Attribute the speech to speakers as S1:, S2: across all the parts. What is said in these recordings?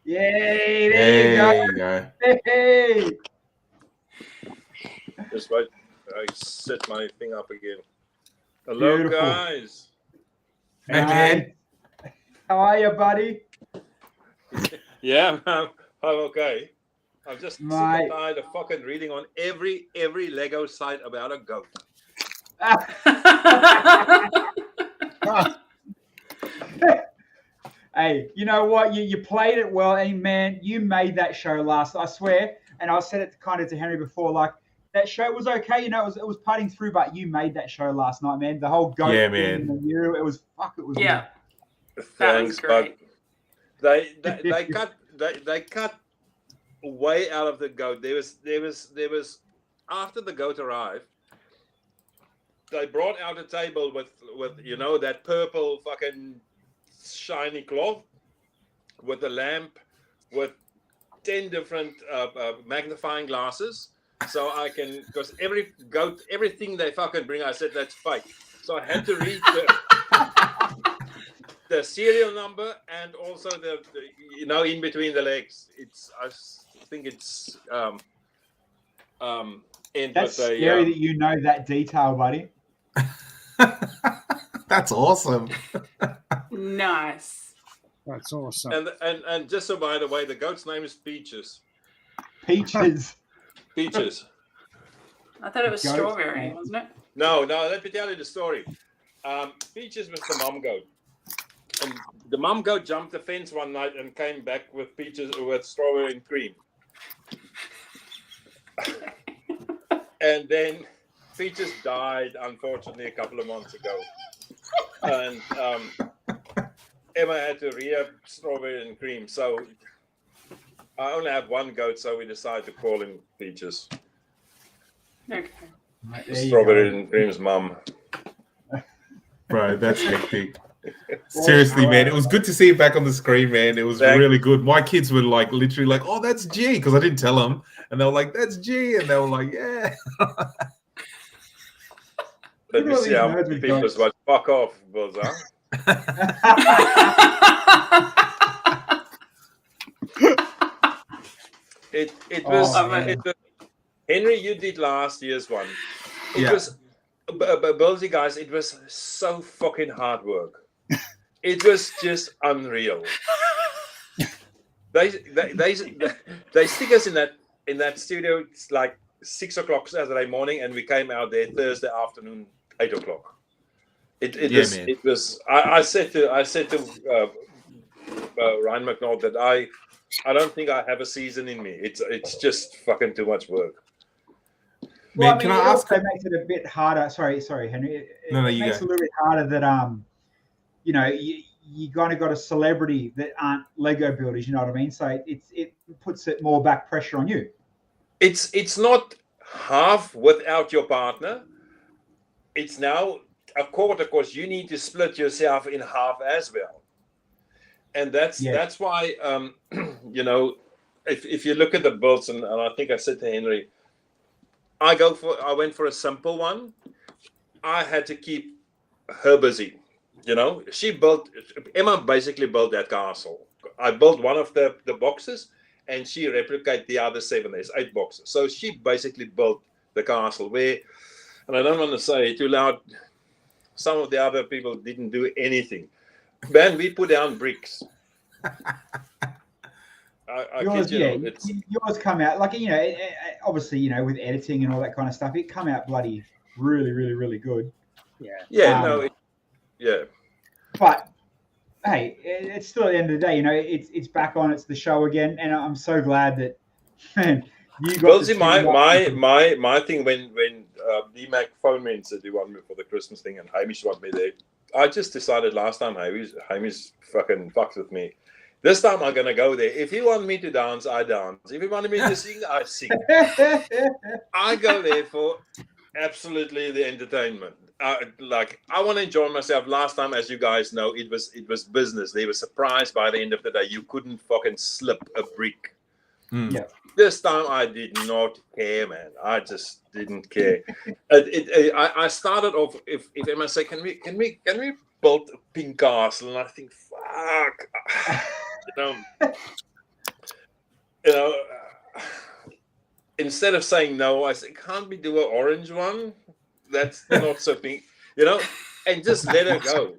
S1: Yay, there you go. Hey.
S2: Just wait. I set my thing up again. Hello,
S1: Beautiful.
S2: guys.
S3: Hey, man.
S1: How are you, buddy?
S2: Yeah, I'm okay. I'm just sick
S1: Mate.
S2: and tired of fucking reading on every Lego site about a goat.
S1: Hey, you know what? You played it well, and man, you made that show last. I swear, and I said it kind of to Henry before, like that show was okay. You know, it was putting through, but you made that show last night, man. The whole goat
S3: Yeah,
S1: thing,
S3: man.
S1: it was
S4: Yeah.
S2: Thanks,
S4: great.
S2: but they cut way out of the goat. There was after the goat arrived, they brought out a table with you know that purple fucking shiny cloth with a lamp with 10 different magnifying glasses, so I can, because every goat, everything they fucking bring, I said that's fake, so I had to read the serial number and also the you know in between the legs. I think it's
S1: That's scary that you know that detail, buddy.
S3: That's awesome.
S4: Nice.
S5: That's awesome.
S2: And just so by the way, the goat's name is Peaches.
S1: Peaches.
S2: Peaches.
S4: I thought it was
S1: Goat.
S4: strawberry, wasn't it?
S2: No, let me tell you the story. Peaches was the mom goat. And the mom goat jumped the fence one night and came back with peaches with strawberry and cream. And then Peaches died, unfortunately, a couple of months ago. And Emma had to re-up strawberry and cream. So I only have one goat, so we decided to call him Peaches.
S4: Okay.
S2: Strawberry and cream's mum.
S3: Bro, that's hectic. Seriously, man, it was good to see it back on the screen, man. It was really good. My kids were like literally like, "Oh, that's G," because I didn't tell them, and they were like, "That's G," and they were like, "Yeah."
S2: Let me see how many people was like, "Fuck off, Bills, huh?" It was Henry. You did last year's one. It was, Bilsy guys. It was so fucking hard work. It was just unreal. They stick us in that studio. It's like 6 o'clock Saturday morning, and we came out there Thursday afternoon, 8 o'clock. It was. I said to Ryan McNaught that I don't think I have a season in me. It's just fucking too much work.
S1: Well,
S3: Man, can I ask?
S1: It makes it a bit harder. Sorry, Henry. It makes it a little bit harder that you know, you kind of got a celebrity that aren't Lego builders. You know what I mean? So it puts it more back pressure on you.
S2: It's not half without your partner. It's now a quarter, because you need to split yourself in half as well. And that's why you know, if you look at the builds, and I think I said to Henry, I went for a simple one. I had to keep her busy. You know, Emma basically built that castle. I built one of the boxes, and she replicated the other 7. There's 8 boxes. So she basically built the castle where, and I don't want to say it too loud, some of the other people didn't do anything. Man, we put down bricks.
S1: Yours come out like, you know, obviously, you know, with editing and all that kind of stuff, it come out bloody really, really, really good.
S2: Yeah.
S1: But hey, it's still at the end of the day, you know, it's back on. It's the show again, and I'm so glad that, man, you got.
S2: Well, see, my thing when D-Mac phoned me and said he wanted me for the Christmas thing, and Hamish wanted me there. I just decided last time Hamish fucking fucks with me. This time I'm gonna go there. If he wanted me to dance, I dance. If he wanted me to sing, I sing. I go there for absolutely the entertainment. I want to enjoy myself. Last time, as you guys know, it was business. They were surprised by the end of the day. You couldn't fucking slip a brick.
S1: Yeah.
S2: This time I did not care, man. I just didn't care. I started off. If Emma say, can we build a pink castle? And I think, fuck. Instead of saying no, I said, can't we do an orange one? That's not so pink, and just let her go,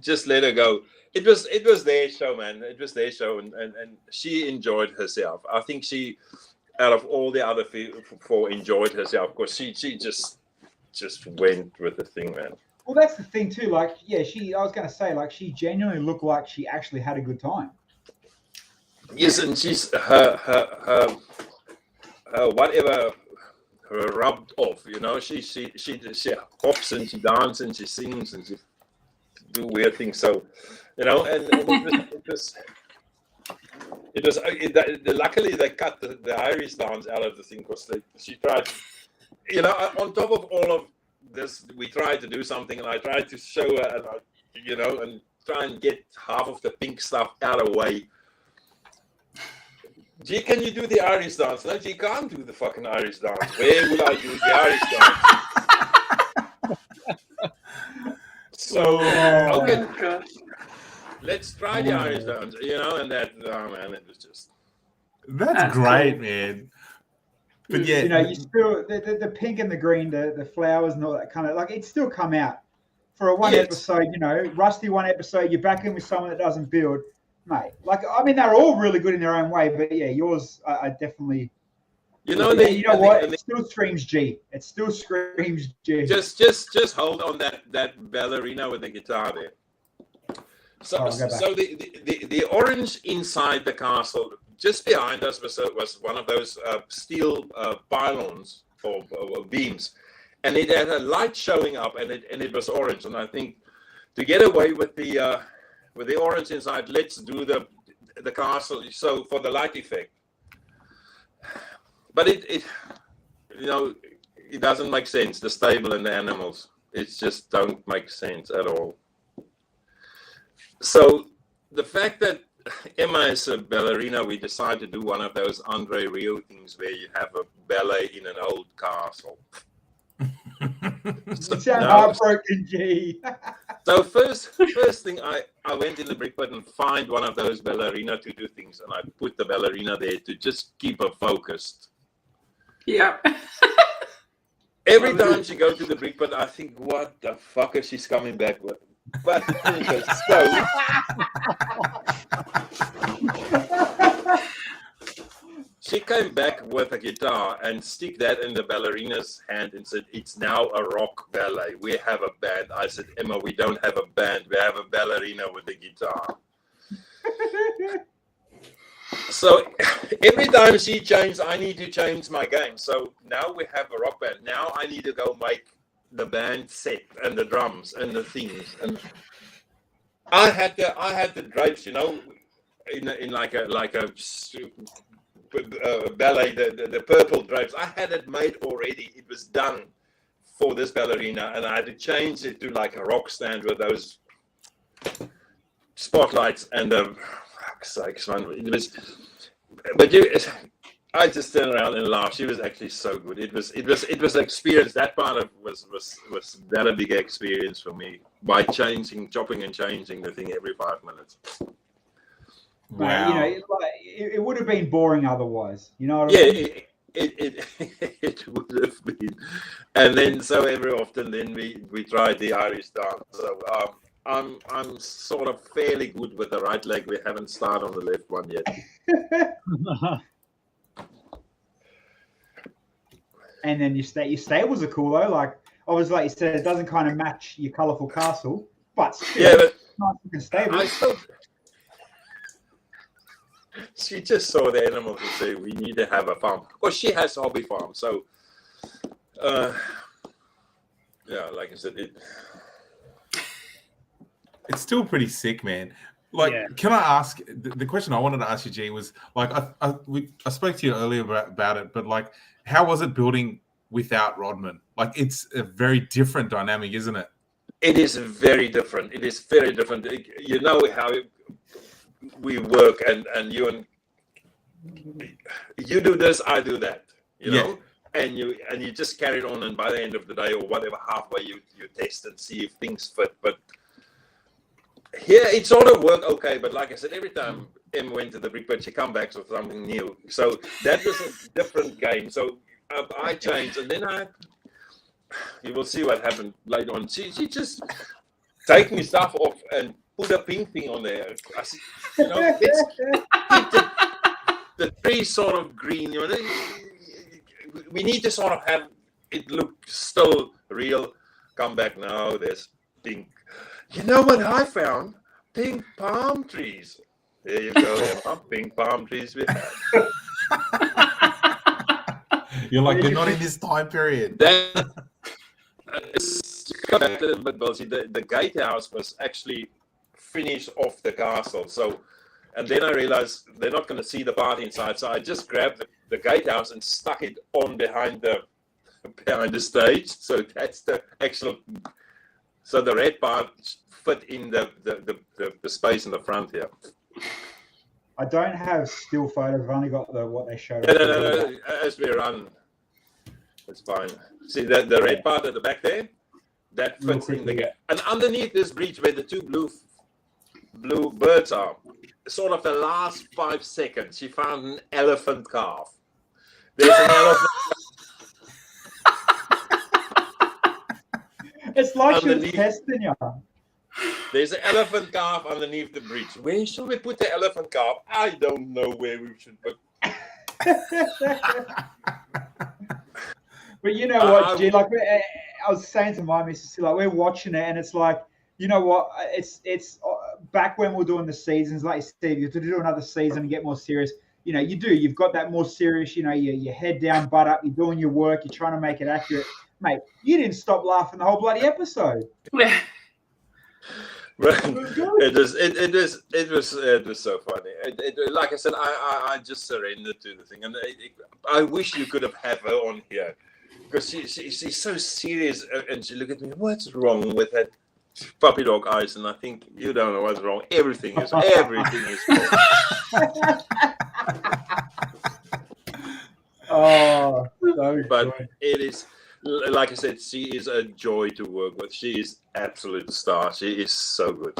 S2: just let her go. It was their show, man. It was their show, and she enjoyed herself. I think she, out of all the other four, enjoyed herself because she just went with the thing, man.
S1: Well, that's the thing too. Like, I was going to say, like, she genuinely looked like she actually had a good time.
S2: Yes, and she's her whatever her rubbed off, she hops and she dances and she sings and she do weird things. So, and it was luckily they cut the Irish dance out of the thing because she tried, on top of all of this, we tried to do something and I tried to show her and and try and get half of the pink stuff out of the way. Gee, can you do the Irish dance? No, you can't do the fucking Irish dance. Where would I do the Irish dance? So, okay, let's try the Irish dance, and that, man, it was just...
S3: That's great, cool, man. But yeah...
S1: you still, the pink and the green, the flowers and all that kind of, like, it still come out. For a one episode, Rusty one episode, you're back in with someone that doesn't build. Mate, like, I mean, they're all really good in their own way, but yours are definitely. It still screams G. It still screams G.
S2: Just hold on that ballerina with the guitar there. So the orange inside the castle, just behind us was one of those steel pylons or beams, and it had a light showing up, and it was orange, and I think to get away with the orange inside, let's do the castle, so for the light effect. But it doesn't make sense, the stable and the animals. It just don't make sense at all. So the fact that Emma is a ballerina, we decided to do one of those Andre Rio things where you have a ballet in an old castle.
S1: It's a heartbroken G.
S2: So first thing, I went in the Brickmas and find one of those ballerina to do things, and I put the ballerina there to just keep her focused.
S4: Yeah.
S2: Every time she goes to the Brickmas, I think, what the fuck is she coming back with? But so. She came back with a guitar and stick that in the ballerina's hand and said, it's now a rock ballet. We have a band. I said, Emma, we don't have a band. We have a ballerina with a guitar. So every time she changed, I need to change my game. So now we have a rock band. Now I need to go make the band set and the drums and the things. And I had the drapes, in like a ballet, the purple drapes. I had it made already. It was done for this ballerina, and I had to change it to like a rock stand with those spotlights and the fuck's sakes, man. It was, but I just turned around and laughed. She was actually so good. It was an experience. That part of was that a big experience for me by chopping and changing the thing every 5 minutes.
S1: Wow. It would have been boring otherwise. You know what I mean?
S2: It would have been. And then so every often then we tried the Irish dance. So I'm sort of fairly good with the right leg. We haven't started on the left one yet.
S1: And then your stables are cool though. Like obviously, like you said, it doesn't kind of match your colourful castle, but still,
S2: but
S1: nice looking stable.
S2: She just saw the animals and said, we need to have a farm. Well, she has a hobby farm. So, like I said,
S3: it's still pretty sick, man. Like, Can I ask, the question I wanted to ask you, G, was, like, I spoke to you earlier about it, but, like, how was it building without Rodman? Like, it's a very different dynamic, isn't it?
S2: It is very different. It is very different. You know how we work, and you do this, I do that, you know, and you just carry it on, and by the end of the day or whatever, halfway you test and see if things fit. But Here it sort of worked okay, but like I said, every time Em went to the Brickmas, she come back with something new. So that was a different game. So I changed, and then you will see what happened later on. She just take me stuff off and put a pink thing on there. I said, let's keep the tree sort of green. We need to sort of have it look still real. Come back now. There's pink. You know what I found? Pink palm trees. There you go. Pink palm trees we have.
S3: You're like, they're not in this time period.
S2: But Bilsy, the gatehouse was actually finished off the castle. So, and then I realized they're not going to see the part inside. So I just grabbed the gatehouse and stuck it on behind the stage. So that's the actual. So the red part fit in the space in the front here.
S1: I don't have still photos. I've only got what they showed.
S2: No. As we run, it's fine. See the red part at the back there? That fits in the gap. And underneath this bridge where the two blue birds are, sort of the last 5 seconds, she found an elephant calf. There's an elephant.
S1: It's like she was testing you.
S2: There's an elephant calf underneath the bridge. Where should we put the elephant calf? I don't know where we should put.
S1: But you know what, G? Like I was saying to my missus, like we're watching it, and it's like, you know what? It's back when we're doing the seasons, like Steve, you have to do another season and get more serious. You know, you've got that more serious. You know, your head down, butt up. You're doing your work. You're trying to make it accurate. Mate, you didn't stop laughing the whole bloody episode.
S2: Right. It was so funny. Like I said, I just surrendered to the thing, and I wish you could have had her on here, because she's so serious, and she looked at me. What's wrong with that puppy dog eyes? And I think you don't know what's wrong. Everything is wrong.
S1: Oh, so
S2: but
S1: good.
S2: it is. Like I said, she is a joy to work with. She is absolute star. She is so good.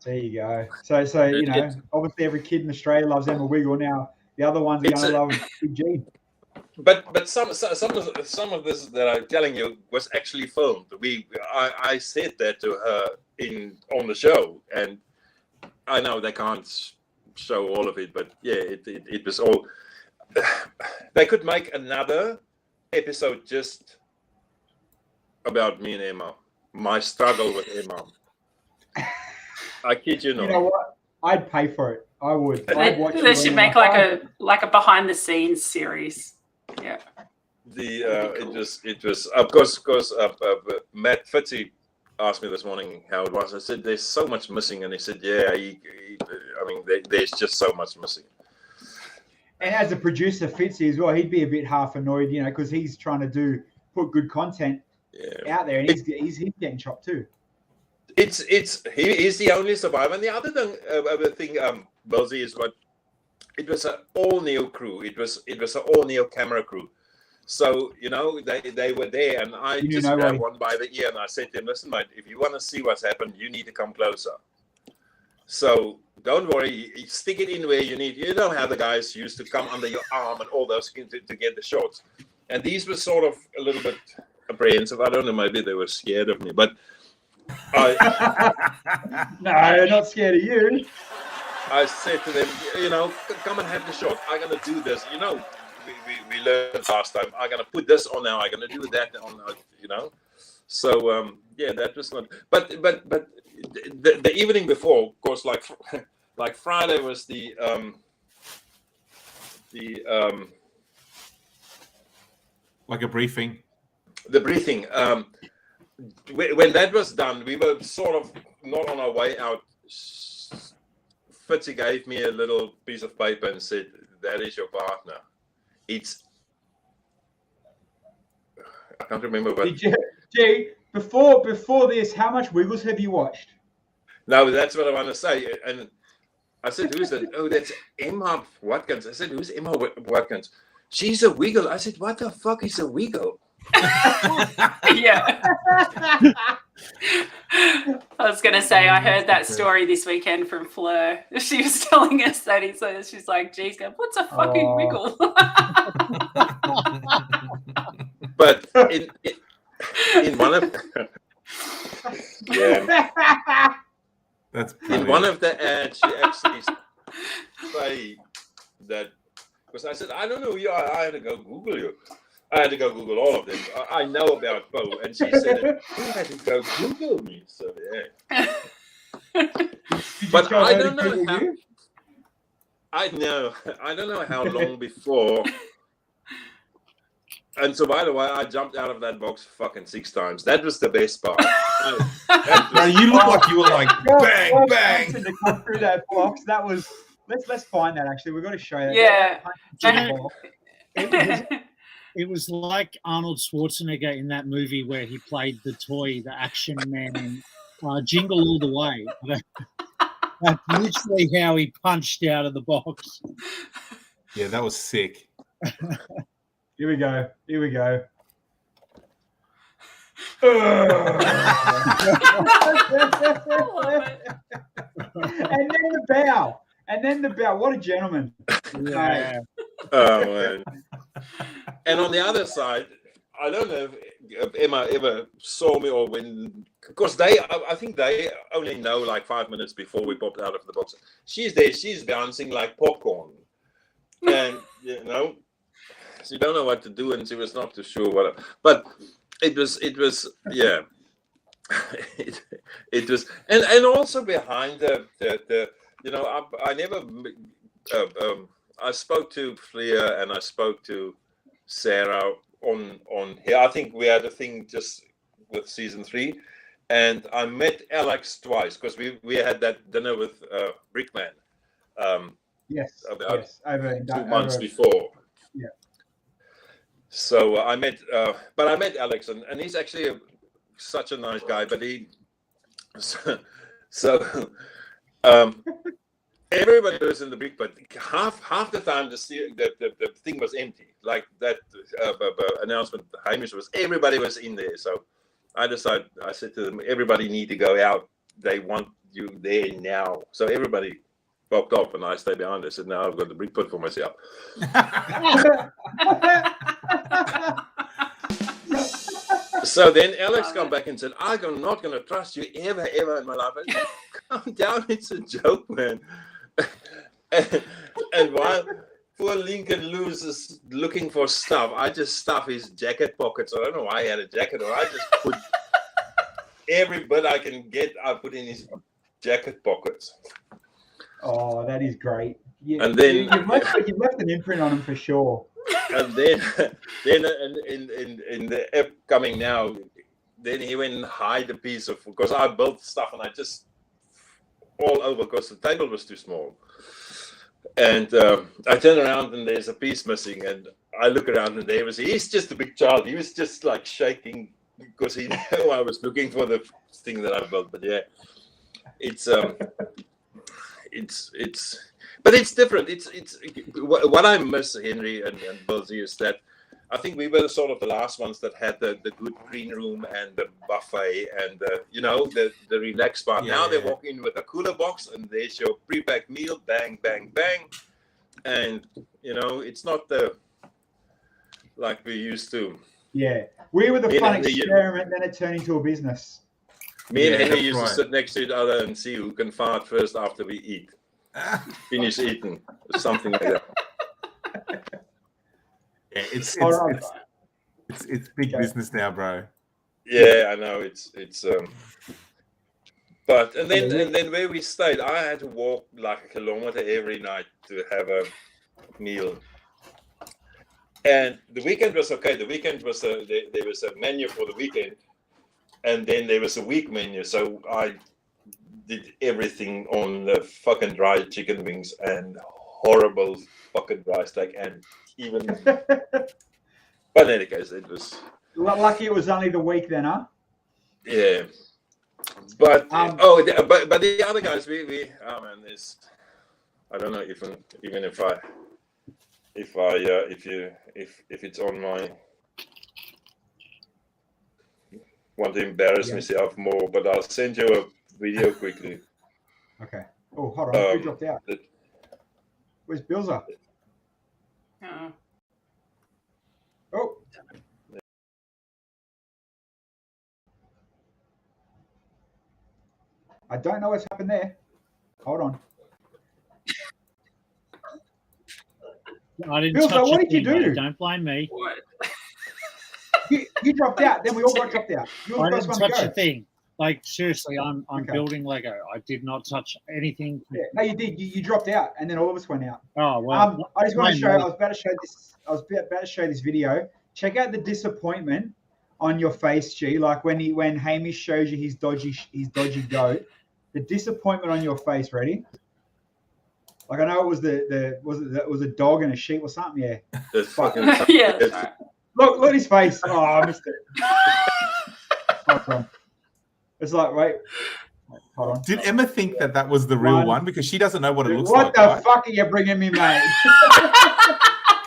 S1: There you go. So you know, obviously every kid in Australia loves Emma Wiggle. Now the other ones are going to love Big G.
S2: But some of this that I'm telling you was actually filmed. I said that to her on the show, and I know they can't show all of it, but yeah, it was all. They could make another episode just about me and Emma, my struggle with Emma. I kid you not.
S1: You know what? I'd pay for it. I would.
S4: They should make like a behind the scenes series. Yeah.
S2: It was of course Matt Fitzy asked me this morning how it was. I said there's so much missing, and he said there's just so much missing.
S1: And as a producer, Fitzy as well, he'd be a bit half annoyed, you know, because he's trying to put good content out there, and he's getting chopped too.
S2: He is the only survivor. And the other thing, Bilsy, is what it was an all new crew. It was an all new camera crew. So you know they were there, and I just grabbed one by the ear and I said to him, "Listen, mate, if you want to see what's happened, you need to come closer." So don't worry, stick it in where you need. You know how the guys used to come under your arm and all those things to get the shots. And these were sort of a little bit apprehensive. I don't know, maybe they were scared of me, but
S1: no, not scared of you.
S2: I said to them, you know, come and have the shot. I'm gonna do this. You know, we learned last time. I'm gonna put this on now. I'm gonna do that on. You know, so yeah, that was not. But the evening before, of course, like Friday was the
S3: like a briefing.
S2: The briefing. When that was done, we were sort of not on our way out. Fitzy gave me a little piece of paper and said, "That is your partner." I can't remember what.
S1: Gee, before this, how much Wiggles have you watched?
S2: No, that's what I want to say. And I said, "Who's that?" "Oh, that's Emma Watkins." I said, "Who's Emma Watkins?" "She's a Wiggle." I said, "What the fuck is a Wiggle?"
S4: Yeah. I was going to say, I heard that story this weekend from Fleur. She was telling us that she's like, geez, what's a fucking wiggle?
S2: But in one of
S3: That's
S2: in one of the ads, she actually say that, because I said, I don't know you. I had to go Google you. I had to go Google all of them. I know about Bo, and she said, "You had to go Google me." So yeah. But I don't know how. I don't know how long before. And so, by the way, I jumped out of that box fucking 6 times. That was the best part.
S3: Now you look like you were like bang, bang.
S1: To come through that box. That was. Let's find that. Actually, we've got to show that.
S4: Yeah.
S5: It was like Arnold Schwarzenegger in that movie where he played the toy, the Action Man, Jingle All the Way. That's literally how he punched out of the box.
S3: Yeah, that was sick.
S1: Here we go. And then the bow. What a gentleman.
S5: Yeah.
S2: Oh, man. And on the other side, I don't know if Emma ever saw me or when, because I think they only know like 5 minutes before we popped out of the box. She's there, she's bouncing like popcorn. And, you know, she don't know what to do and she was not too sure what. But it was, yeah. it was, and also behind the you know, I never, I spoke to Flea and I spoke to Sarah on here. I think we had a thing just with season 3, and I met Alex twice because we had that dinner with Brickman.
S1: Yes.
S2: About
S1: over
S2: 2 months before.
S1: Yeah.
S2: So I met Alex, and he's actually such a nice guy. But everybody was in the brick, but half the time the thing was empty. Like that announcement, Hamish everybody was in there. So I said to them, everybody need to go out. They want you there now. So everybody popped off, and I stayed behind. I said, now I've got the brick put for myself. So then Alex come back and said, I'm not going to trust you ever in my life. I said, calm down, it's a joke, man. and while poor Lincoln loses looking for stuff, I just stuff his jacket pockets. I don't know why he had a jacket, or I just put every bit I can get, I put in his jacket pockets.
S1: Oh, that is great.
S2: And then
S1: you've left an imprint on him for sure.
S2: And then in the upcoming now, then he went and hide a piece of, because I built stuff and I just all over because the table was too small. And I turn around and there's a piece missing, and I look around and he's just a big child. He was just like shaking because he knew I was looking for the thing that I built. But yeah, it's but it's different. It's what I miss, Henry and Bilsy, is that I think we were sort of the last ones that had the good green room and the buffet and the relaxed part. Now they walk in with a cooler box and there's your pre-packed meal, bang, bang, bang, and it's not like we used to.
S1: Yeah, we were the fun experiment, then it turned into a business.
S2: Me and Henry used to sit next to each other and see who can fart first after we eat. Finish eating, or something like that.
S3: Yeah, it's big business now, bro.
S2: Yeah, I know it's but and then where we stayed, I had to walk like a kilometer every night to have a meal. And the weekend was okay. The weekend was there was a menu for the weekend, and then there was a week menu. So I did everything on the fucking dry chicken wings and horrible fucking dry steak, and even. But in any case, it was.
S1: Lucky it was only the week then, huh?
S2: Yeah, but but the other guys, we there's, I don't know if it's on my. want to embarrass myself more, but I'll send you a video quickly.
S1: Okay. Oh, hold on. Who dropped out? Where's Bilsy? Oh. I don't know what's happened there. Hold on.
S5: I didn't
S1: Bilsy,
S5: touch
S1: what
S5: it,
S1: did you do?
S5: mate. Don't blame me.
S4: What?
S1: You dropped out. Then we all got dropped out. You were
S5: I
S1: the first
S5: didn't
S1: one to
S5: touch
S1: go.
S5: a thing. Like, seriously, I'm
S1: Okay.
S5: building Lego. I did not touch anything.
S1: Yeah. No, you did. You dropped out, and then all of us went out.
S5: Oh, well.
S1: I just want to show. I was about to show this. I was about to show this video. Check out the disappointment on your face, G. Like when Hamish shows you his dodgy goat. The disappointment on your face. Ready? Like I know it was it was a dog and a sheep or something. Yeah.
S2: That's fucking
S4: Yeah. That's right.
S1: Look at his face. Oh, I missed it. Hold on. It's like, wait. Hold on.
S3: Did Emma think that was the real one? Because she doesn't know what it looks
S1: What
S3: like.
S1: the
S3: right?
S1: fuck are you bringing me, mate?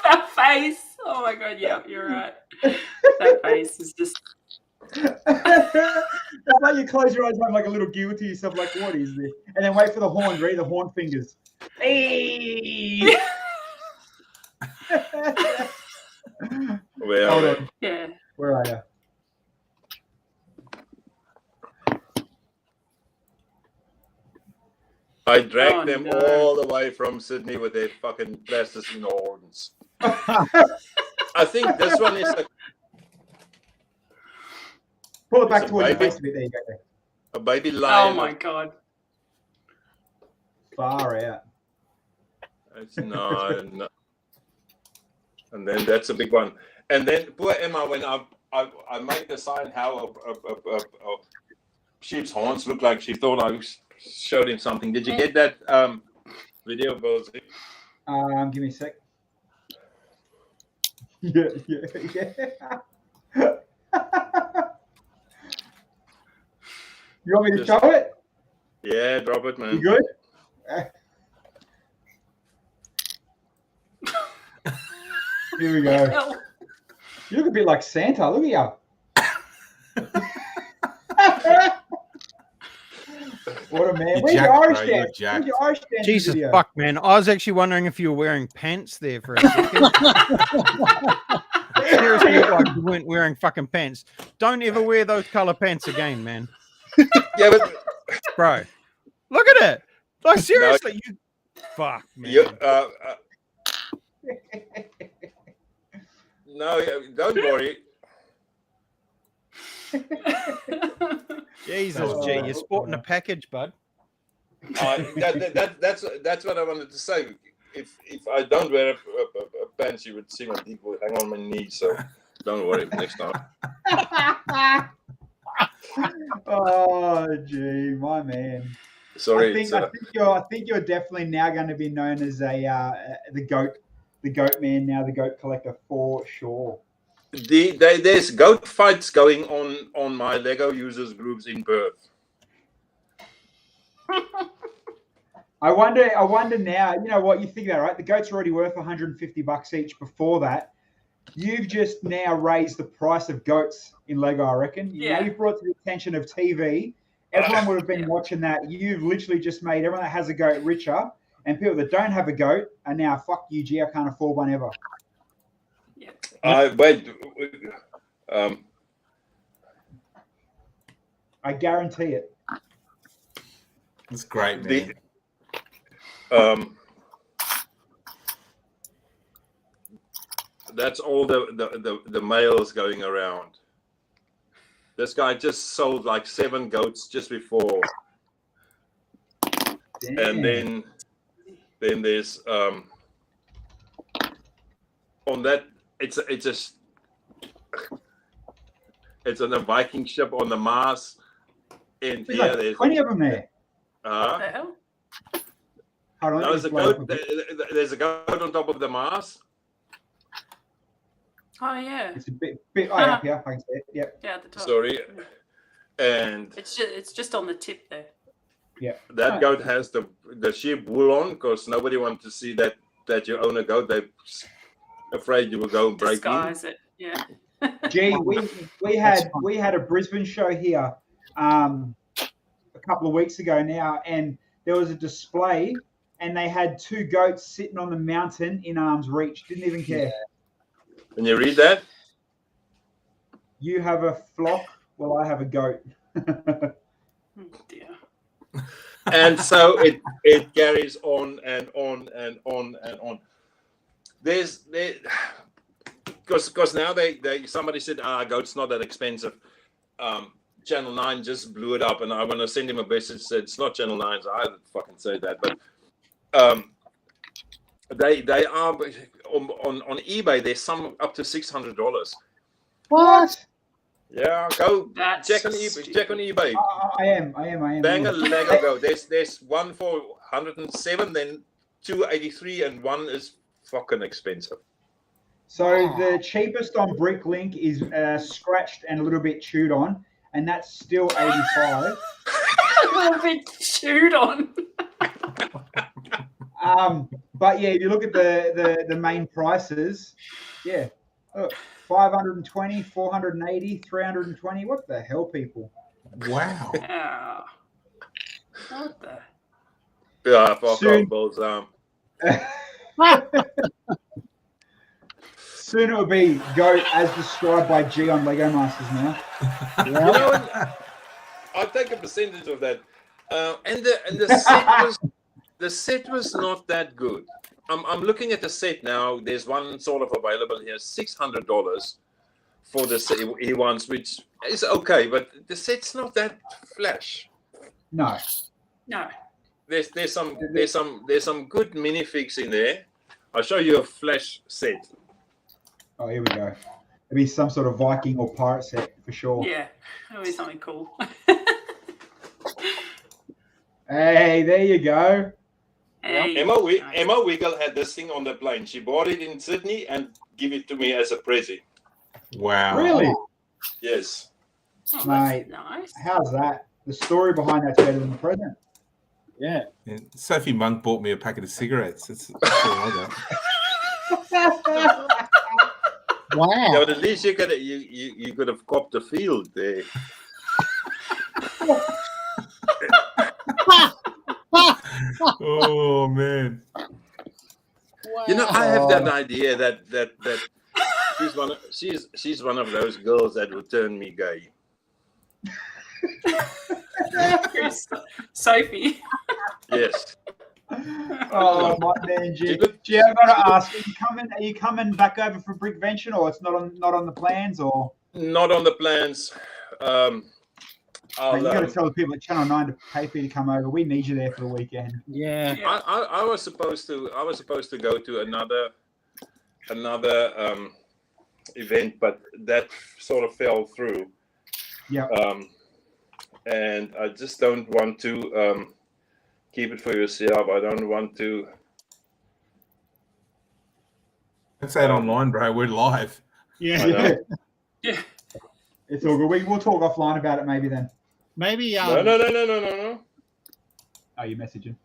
S4: That face. Oh my god, yeah, you're right. That face is just
S1: It's like you close your eyes and have like a little giggle to yourself, like, what is this? And then wait for the horns, ready? The horn fingers. Hey!
S2: Where
S1: Hold
S2: are
S1: on.
S4: yeah.
S1: Where are you?
S2: I dragged them
S4: no.
S2: all the way from Sydney with their fucking plasticine horns. I think this one is
S1: Pull it back
S2: It's a
S1: towards your
S2: baby.
S1: face a bit. There you go.
S2: a baby lion.
S4: Oh my god.
S1: Far out.
S2: It's no. And then that's a big one. And then poor Emma, when I made the sign how a sheep's horns look like, she thought I showed him something. Did you get that video, Bilsy?
S1: Give me a sec. Yeah. You want me to show it?
S2: Yeah, drop it, man.
S1: You good? Here we go. You look a bit like Santa. Look at you. What a man. Where's your Irish dance? Where's your Irish dance
S6: Jesus
S1: video?
S6: fuck, man. I was actually wondering if you were wearing pants there for a second. Seriously, looked like you weren't wearing fucking pants. Don't ever wear those color pants again, man.
S2: Yeah, but
S6: Bro, look at it. Like, seriously, you... Fuck, man.
S2: you, no, don't worry.
S6: Jesus, G, you're sporting a package, bud.
S2: That's what I wanted to say. If I don't wear a pants, you would see my dick will hang on my knees. So don't worry next time.
S1: Oh, gee, my man.
S2: Sorry.
S1: I think you're definitely now going to be known as the goat man now, the goat collector for sure.
S2: There's goat fights going on my Lego users groups in Perth.
S1: I wonder now, you know what, you think about it, right? The goats are already worth $150 each before that. You've just now raised the price of goats in Lego, I reckon.
S4: Yeah.
S1: Now you've brought to the attention of TV. Everyone would have been watching that. You've literally just made everyone that has a goat richer, and people that don't have a goat are now, fuck you, G, I can't afford one ever.
S2: Wait.
S1: I guarantee it.
S3: It's great, man.
S2: That's all the males going around. This guy just sold like 7 goats just before.
S1: Damn.
S2: And then there's on that it's on a Viking ship on the Mars. And
S1: There's
S2: here
S1: like
S2: there's
S1: 20 of them there.
S4: What the hell?
S1: Hold on, let me
S2: there's a
S1: just blow it
S2: goat.
S1: up a bit.
S2: There's a goat on top of the Mars.
S4: Oh yeah.
S1: It's a bit up here. I can see it. Yep.
S4: Yeah, at the top.
S2: Sorry, and
S4: It's just on the tip there.
S1: Yeah.
S2: that goat has the sheep wool on because nobody wants to see that you own a goat. They're afraid you will go and break in.
S4: Disguise it. Yeah.
S1: Gee, we had a Brisbane show here a couple of weeks ago now, and there was a display, and they had 2 goats sitting on the mountain in arm's reach. Didn't even care.
S2: Can you read that?
S1: You have a flock, well, I have a goat.
S4: Oh, dear.
S2: And so it carries on and on and on and on. Because now somebody said, goat's not that expensive. Channel 9 just blew it up, and I want to send him a message. Said it's not Channel 9, so I didn't fucking say that. But they are on eBay. There's some up to $600.
S1: What?
S2: Yeah, go
S4: That's
S2: check on eBay. Check on eBay.
S1: I am.
S2: Bang a Lego go. There's one for 107, then 283, and one is fucking expensive.
S1: So the cheapest on Bricklink is scratched and a little bit chewed on, and that's still 85.
S4: A little bit chewed on.
S1: But yeah, if you look at the main prices, yeah, look, 520, 480, 320. What the hell, people?
S3: Wow.
S4: Oh. What the?
S2: Yeah, fuck
S1: Soon-
S2: off, both.
S1: Soon it will be goat as described by G on Lego Masters now.
S2: You know what? I'll take a percentage of that. And the set was not that good. I'm looking at the set now. There's one sort of available here, $600 for the set he wants, which is okay, but the set's not that flash.
S1: No.
S2: There's some good minifigs in there. I'll show you a flash set.
S1: Oh, here we go. It'll be some sort of Viking or pirate set for sure.
S4: Yeah, it'll be something cool.
S1: Hey, there you go.
S4: Hey.
S2: Emma Wiggle had this thing on the plane. She bought it in Sydney and give it to me as a present.
S3: Wow.
S1: Really?
S2: Yes.
S4: Oh,
S1: Mate.
S4: that's nice.
S1: How's that? The story behind that's better than the present.
S5: Yeah.
S3: And Sophie Monk bought me a packet of cigarettes. That's all I got.
S5: Wow.
S2: Yeah, but at least you could have copped the field there.
S3: Oh man.
S2: You know, I have that idea that she's one of those girls that will turn me gay.
S4: Sophie.
S2: Yes.
S1: Oh, my man, G. G, I've got to ask: Are you coming back over for Brickvention, or it's not on the plans, or?
S2: Not on the plans.
S1: You got to tell the people at Channel 9 to pay for you to come over. We need you there for the weekend.
S5: Yeah.
S2: I was supposed to go to another event, but that sort of fell through.
S1: Yeah.
S2: And I just don't want to keep it for yourself. I don't want to.
S3: Let's say it online, bro. We're live.
S5: Yeah.
S4: Yeah.
S1: It's all good. We'll talk offline about it maybe then.
S5: Maybe.
S2: No.
S1: Oh, you're messaging.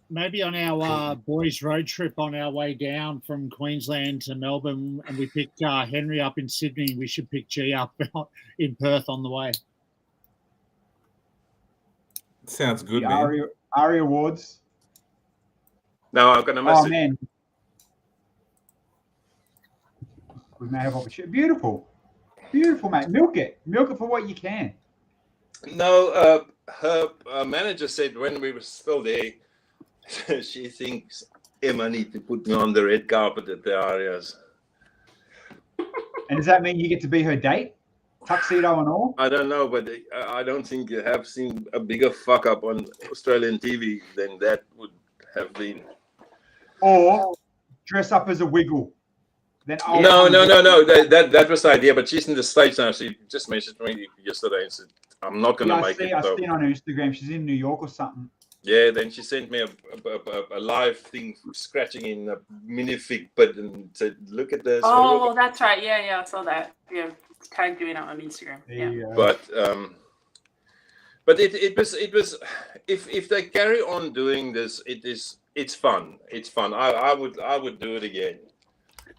S5: Maybe on our boys' road trip on our way down from Queensland to Melbourne, and we pick Henry up in Sydney, we should pick G up in Perth on the way.
S3: Sounds good,
S1: The
S3: man.
S1: ARI Awards.
S2: No, I'm gonna message.
S1: Oh man, we may have opportunity. Beautiful, mate. Milk it for what you can.
S2: No, her manager said when we were still there, she thinks Emma need to put me on the red carpet at the Arias.
S1: And does that mean you get to be her date, tuxedo and all?
S2: I don't know, but I don't think you have seen a bigger fuck up on Australian TV than that would have been.
S1: Or dress up as a wiggle. Then
S2: No. That was the idea, but she's in the States now. She just messaged me yesterday and said, I'm not going to make it.
S1: I
S2: So.
S1: seen on her Instagram. She's in New York or something.
S2: Yeah, then she sent me a live thing scratching in a minifig pit and said, look at this.
S4: Oh, that's right. Yeah, I saw that. Yeah, tagged you in on Instagram.
S1: There you go.
S2: But it was if they carry on doing this, it's fun. It's fun. I would do it again.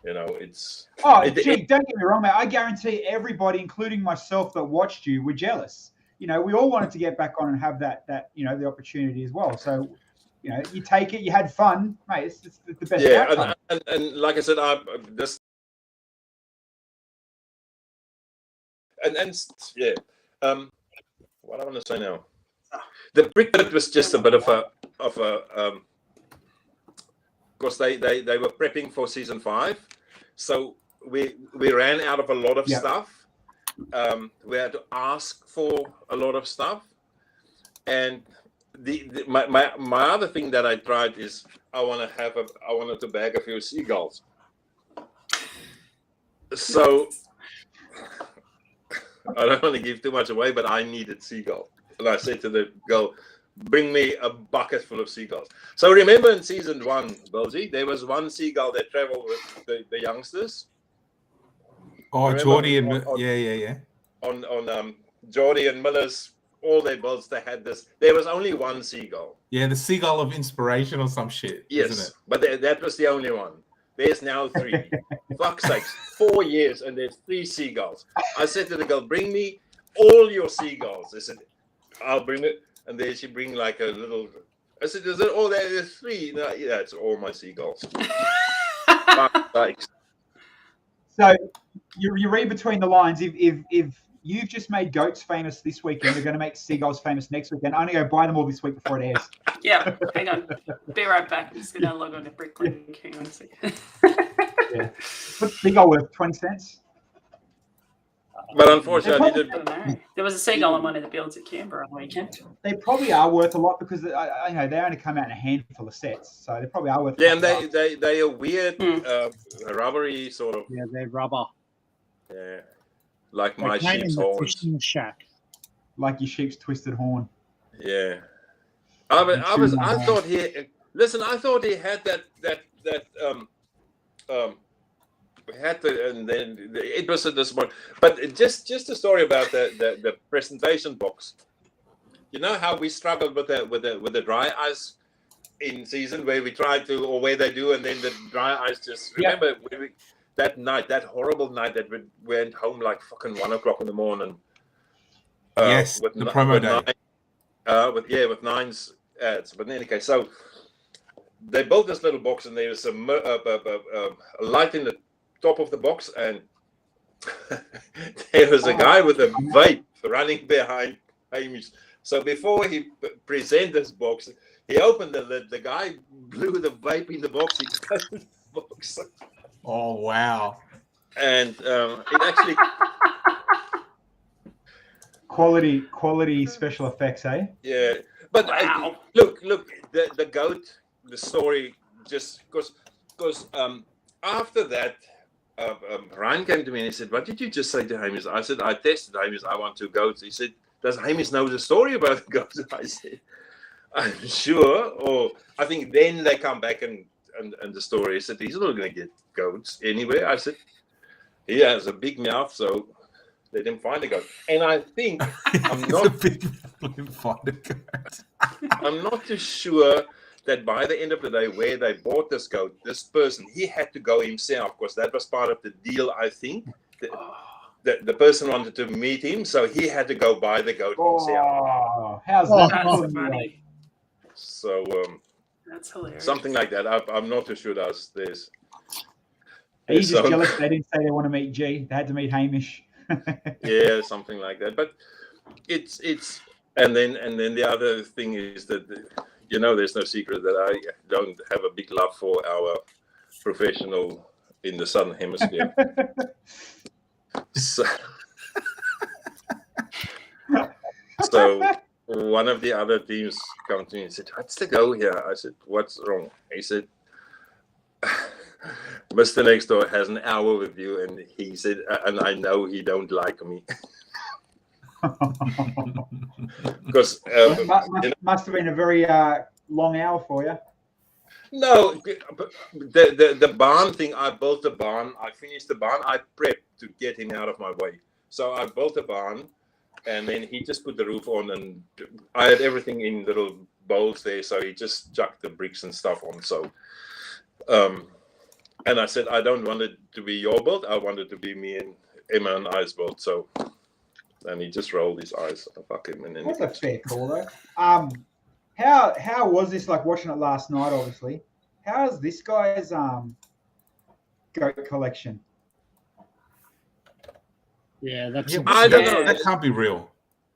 S2: It's.
S1: Don't get me wrong, mate. I guarantee everybody, including myself, that watched you, were jealous. We all wanted to get back on and have that the opportunity as well. So, you take it. You had fun, mate. It's the best outcome.
S2: And like I said, what I want to say now, the brick bit was just a bit of a because they were prepping for season 5, so we ran out of a lot of stuff. We had to ask for a lot of stuff, and my other thing that I tried is I wanted to bag a few seagulls. So I don't want to give too much away, but I needed seagull, and I said to the girl, bring me a bucket full of seagulls. So remember in season 1, Bilsy, there was one seagull that traveled with the youngsters.
S3: Oh, Geordie and yeah.
S2: On Geordie and Miller's, all their boats, they had this. There was only one seagull.
S3: Yeah, the seagull of inspiration or some shit.
S2: Yes,
S3: isn't it?
S2: but that was the only one. There's now 3. Fuck's sakes, 4 years and there's 3 seagulls. I said to the girl, bring me all your seagulls. I said, I'll bring it. And then she bring like a little. I said, "Is it? Oh, there's 3." No, yeah, it's all my seagulls.
S1: So you read between the lines. If you've just made goats famous this weekend, they're going to make seagulls famous next weekend. Only go buy them all this week before it airs.
S4: Yeah, hang on. Be right back. I'm just going to log on to Bricklink. Hang on a second.
S1: Yeah. What's seagull worth? 20 cents.
S2: But unfortunately,
S4: I don't know. There was a seagull on one of the builds at Canberra on the weekend.
S1: They probably are worth a lot because they only come out in a handful of sets, so they probably are worth.
S2: Yeah, and they are weird, rubbery sort of.
S5: Yeah, they're rubber.
S2: Yeah, like my sheep's horns.
S5: Shack.
S2: Like your sheep's twisted horn. Yeah, I thought he. Listen, I thought he had that. We had to, and then it was this one. But just a story about the presentation box. You know how we struggled with the dry ice in season where we tried to, or where they do, and then the dry ice just. Remember that horrible night that we went home like fucking 1 o'clock in the morning.
S3: Yes, with the promo day.
S2: With 9's ads. But in any case, so they built this little box, and there was a light in the top of the box, and there was a guy with a vape running behind Hamish. So before he presented this box, he opened the lid. The guy blew the vape in the box. He closed the box.
S3: Oh wow!
S2: And it actually
S1: quality special effects, eh?
S2: Yeah, but wow. Look, the goat, the story, just because after that. Ryan came to me and he said, "What did you just say to Hamish?" I said, "I tested Hamish. I want 2 goats." He said, "Does Hamish know the story about the goats?" I said, "I'm sure." Or I think then they come back and the story. He said, "He's not going to get goats anywhere." I said, "He has a big mouth, so let him find a goat." And I think I'm not too sure that by the end of the day, where they bought this goat, this person, he had to go himself because that was part of the deal, I think. The person wanted to meet him, so he had to go buy the goat himself.
S1: Oh, how's that?
S4: That's funny.
S2: So,
S4: that's hilarious.
S2: Something like that. I'm not too sure there's.
S1: Are you just jealous they didn't say they want to meet G? They had to meet Hamish.
S2: Yeah, something like that. But it's and then the other thing is that. There's no secret that I don't have a big love for our professional in the Southern Hemisphere. So one of the other teams come to me and said, "What's the go here?" I said, "What's wrong?" He said, "Mr. Next Door has an hour with you," and he said, "And I know he don't like me." Because
S1: must have been a very long hour for you.
S2: No, the barn thing. I built the barn. I finished the barn. I prepped to get him out of my way. So I built the barn, and then he just put the roof on, and I had everything in little bowls there. So he just chucked the bricks and stuff on. So And I said, I don't want it to be your build. I want it to be me and Emma and I's build. So, and he just rolled his eyes. Fuck him. And then
S1: that's a fair call, though. How was this? Like watching it last night, obviously. How's this guy's goat collection?
S5: Yeah, that's.
S2: I don't know.
S3: That can't be real.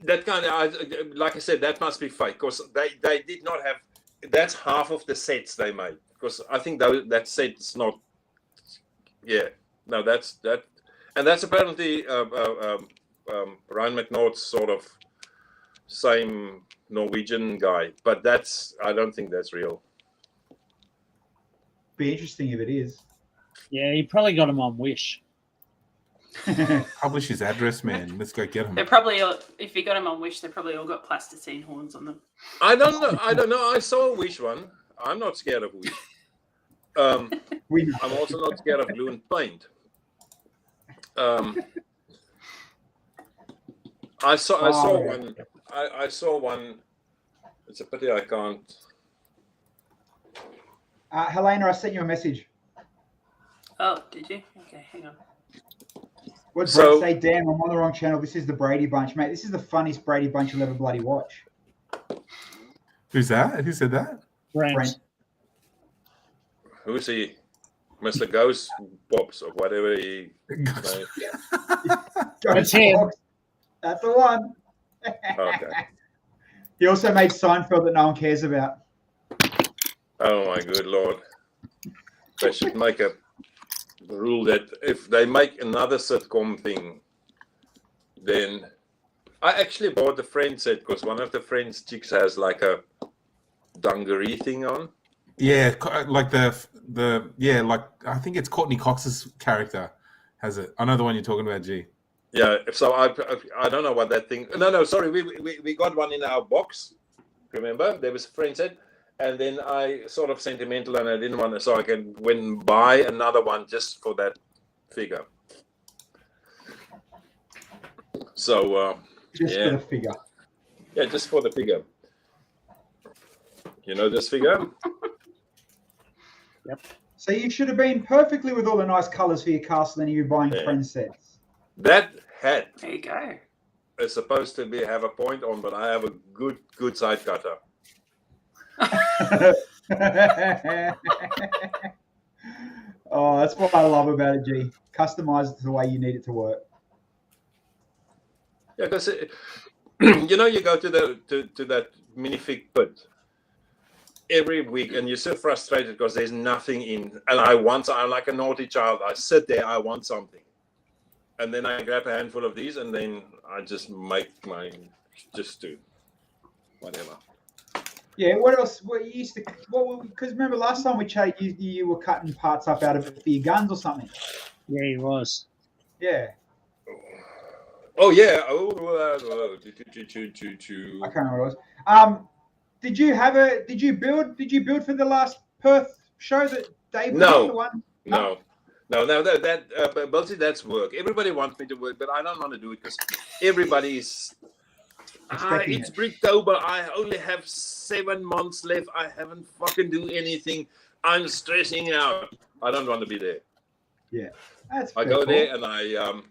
S2: That kind of, like I said, that must be fake because they did not have. That's half of the sets they made because I think that set's not. Yeah, no, that's that, and that's apparently Ryan McNaugh's sort of same Norwegian guy, but I don't think that's real.
S1: Be interesting if it is.
S5: Yeah, he probably got him on Wish.
S3: Publish his address, man. Let's go get him.
S4: They're probably all, if you got them on Wish, they probably all got plasticine horns on them.
S2: I don't know. I saw a Wish one. I'm not scared of Wish. I'm also not scared of glue and paint. I saw one. I saw one. It's a pity I can't.
S1: Helena, I sent you a message.
S4: Oh, did you? Okay, hang on.
S1: What Brett say? Damn, I'm on the wrong channel. This is the Brady Bunch, mate. This is the funniest Brady Bunch you'll ever bloody watch.
S3: Who's that? Who said that?
S1: Brent.
S2: Who's he? Mr. Ghost Pops or whatever he.
S5: That's him.
S1: That's the one.
S2: Okay.
S1: He also made Seinfeld that no one cares about.
S2: Oh my good lord! They should make a rule that if they make another sitcom thing, then I actually bought the Friends set because one of the Friends chicks has like a dungaree thing on.
S3: Yeah, like like I think it's Courtney Cox's character has it. I know the one you're talking about, G.
S2: Yeah, so I don't know what that thing. No, sorry, we got one in our box. Remember, there was a Friends set. And then I sort of sentimental, and I didn't want to, so I can went and buy another one just for that figure. So
S1: just for the figure.
S2: Yeah, just for the figure. You know this figure?
S5: Yep.
S1: So you should have been perfectly with all the nice colours for your castle, and you're buying Friends sets.
S2: That hat.
S4: There you go.
S2: Is supposed to have a point on, but I have a good side cutter.
S1: Oh, that's what I love about it, G. Customize it the way you need it to work.
S2: Yeah, because you know, you go to that minifig pit every week, and you're so frustrated because there's nothing in. And I'm like a naughty child. I sit there, I want something, and then I grab a handful of these, and then I just make just do whatever.
S1: Yeah, what else? What you used to? Because remember last time we chatted, you were cutting parts up out of it for your guns or something.
S5: Yeah, he was.
S1: Yeah.
S2: Oh yeah.
S1: I can't remember what it was. Did you build for the last Perth show that Dave was
S2: No.
S1: the one?
S2: No, that Bilsy, that's work. Everybody wants me to work, but I don't want to do it because everybody's. It's Bricktober. I only have 7 months left. I haven't fucking do anything. I'm stressing out. I don't want to be there.
S1: Yeah, that's.
S2: I go there and I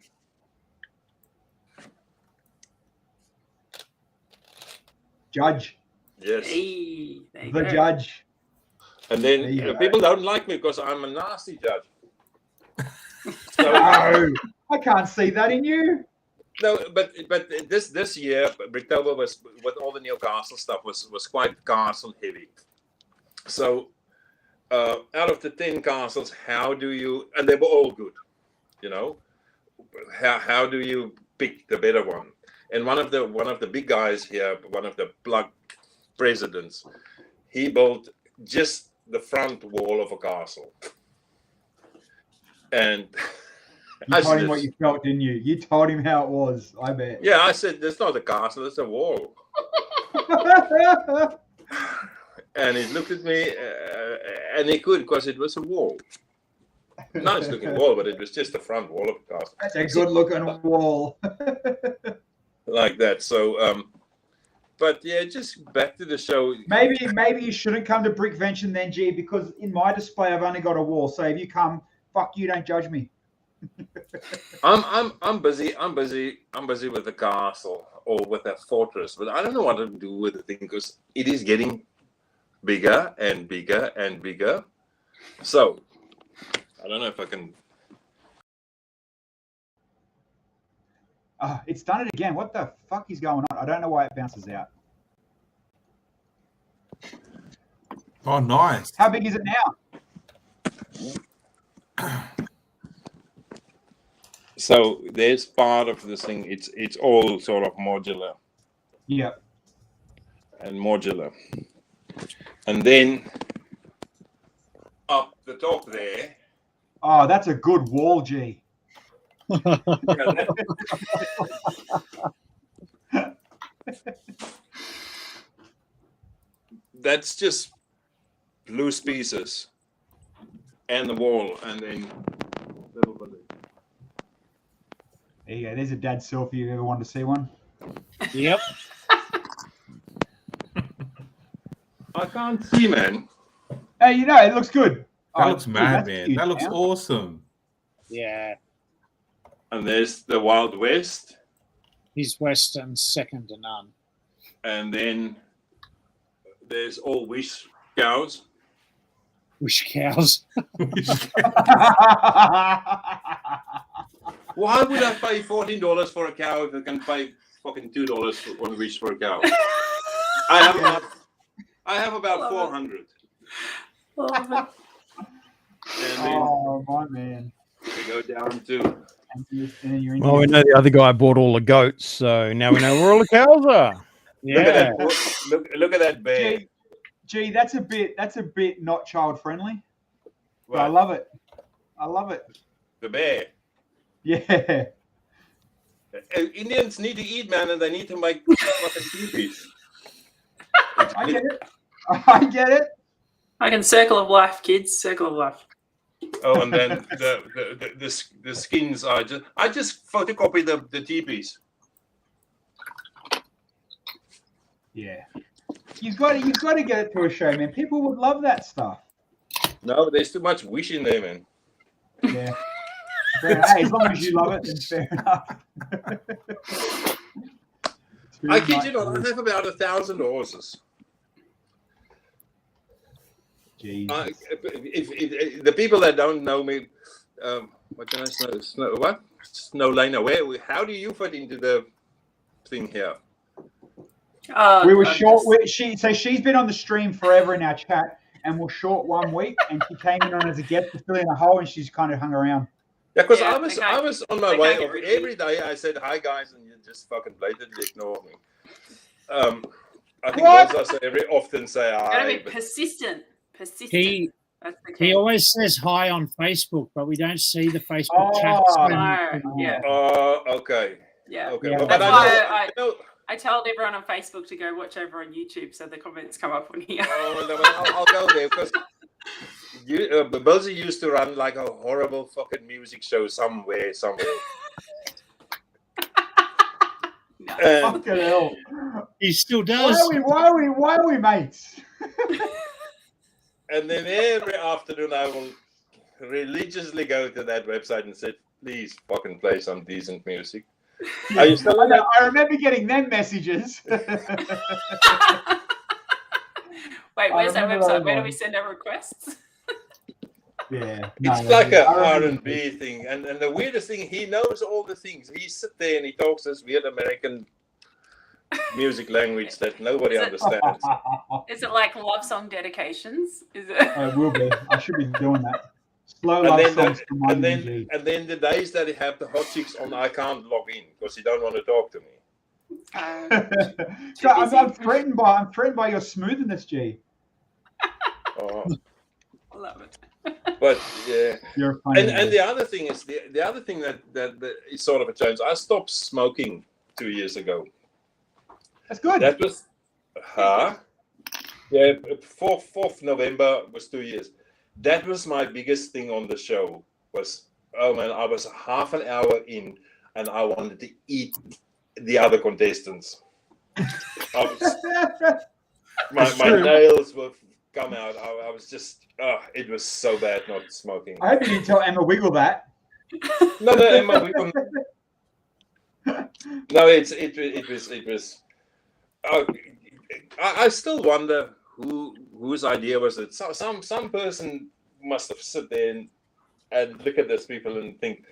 S1: judge.
S2: Yes.
S4: Hey,
S1: The judge.
S2: And then people don't like me because I'm a nasty judge. So,
S1: no, I can't see that in you.
S2: No, but this year, Bricktober was with all the Newcastle stuff was quite castle heavy. So out of the 10 castles, how do you? And they were all good, you know. How do you pick the better one? And one of the big guys here, one of the plug presidents, he built just the front wall of a castle, and.
S1: You told him what you felt, didn't you? You told him how it was, I bet.
S2: Yeah, I said, it's not a castle, it's a wall. And he looked at me, and he could, because it was a wall. Nice looking wall, but it was just the front wall of the castle.
S1: That's a good looking wall.
S2: Like that. So, But yeah, just back to the show.
S1: Maybe you shouldn't come to Brickvention then, G, because in my display I've only got a wall. So if you come, fuck you, don't judge me.
S2: I'm busy with the castle or with the fortress, but I don't know what to do with the thing because it is getting bigger and bigger and bigger. So I don't know if I can.
S1: It's done it again. What the fuck is going on? I don't know why it bounces out.
S3: Oh, nice.
S1: How big is it now?
S2: So there's part of this thing. It's all sort of modular.
S1: Yeah.
S2: And modular. And then up the top there.
S1: Oh, that's a good wall, G.
S2: That's just loose pieces and the wall, and then little bit.
S1: There you go. There's a dad selfie if you ever wanted to see one.
S5: Yep.
S2: I can't see, man.
S1: Hey, you know, it looks good.
S3: That looks mad,
S1: that's
S3: man.
S1: cute,
S3: That looks
S1: man.
S3: awesome.
S5: Yeah.
S2: And there's the Wild West,
S5: He's Western, second to none.
S2: and then there's all Wish cows.
S5: Wish cows.
S2: Why would I pay $14 for a cow if I can pay fucking $2 on Wish for a cow? I have about 400.
S4: Love it.
S2: And then
S1: Oh, my man.
S2: they go down to.
S6: Well, we know the other guy bought all the goats, so now we know where all the cows are.
S2: Look at
S5: Yeah.
S2: that! Look at that bear.
S1: Gee, that's a bit not child friendly. But I love it. I love it.
S2: The bear.
S1: Yeah.
S2: Indians need to eat, man, and they need to make fucking teepees.
S1: I get it. I get it.
S4: Fucking circle of life, kids. Circle of life.
S2: Oh, and then the skins. I just photocopy the teepees.
S1: Yeah. You've got to get it to a show, man. People would love that stuff.
S2: No, there's too much wish in there, man.
S1: Yeah. Hey, as long as you love it, then fair enough.
S2: I kid you not, I have about 1,000 horses.
S1: Jesus.
S2: If the people that don't know me, what can I say? Snow Lena, how do you fit into the thing here?
S1: We were short. She's been on the stream forever in our chat, and we're short 1 week, and she came in on as a guest to fill in a hole, and she's kind of hung around.
S2: Yeah, because
S4: Yeah,
S2: I was on my way of every day. I said hi guys, and you just fucking blatantly ignore me. I think those I very often say hi.
S4: Gotta be persistent. Persistent. That's the key.
S5: He always says hi on Facebook, but we don't see the Facebook chat.
S4: No, yeah.
S2: Oh, okay.
S4: Yeah.
S2: Okay.
S5: Yeah.
S2: But
S4: That's
S2: I know.
S4: I told everyone on Facebook to go watch over on YouTube so the comments come up on here.
S2: Oh, no, I'll go there because Bilsy used to run like a horrible fucking music show somewhere.
S4: No.
S2: And
S1: Fucking hell.
S5: He still does.
S1: Why are we mates?
S2: And then every afternoon I will religiously go to that website and say, please fucking play some decent music.
S1: Yeah. I remember getting them messages.
S4: Wait, where's that
S1: remember
S4: website?
S1: those
S4: Where do we
S1: ones.
S4: send our requests?
S1: Yeah.
S2: It's like a R&B thing. And the weirdest thing, he knows all the things. He sits there and he talks this weird American music language that nobody understands.
S4: Is it like love song dedications? Is it?
S1: I will be. I should be doing that. Slow
S2: And
S1: love
S2: then,
S1: songs
S2: the,
S1: from my
S2: and, then,
S1: DJ.
S2: and then the days that he have the hot chicks on, I can't log in because he don't want to talk to me.
S1: So I'm threatened by your smoothness, G.
S2: Oh,
S4: I love it.
S2: but yeah.
S1: You're funny.
S2: And the other thing is the other thing that is sort of a change. I stopped smoking 2 years ago.
S1: That's good.
S2: That was, yeah, 4th November was 2 years. That was my biggest thing on the show. Was oh man, I was half an hour in, and I wanted to eat the other contestants. My nails will come out. I was just, it was so bad not smoking.
S1: I hope you didn't tell Emma Wiggle that.
S2: No, Emma Wiggle. No, it was. I still wonder whose idea was it. Some person must have sit there and look at those people and think,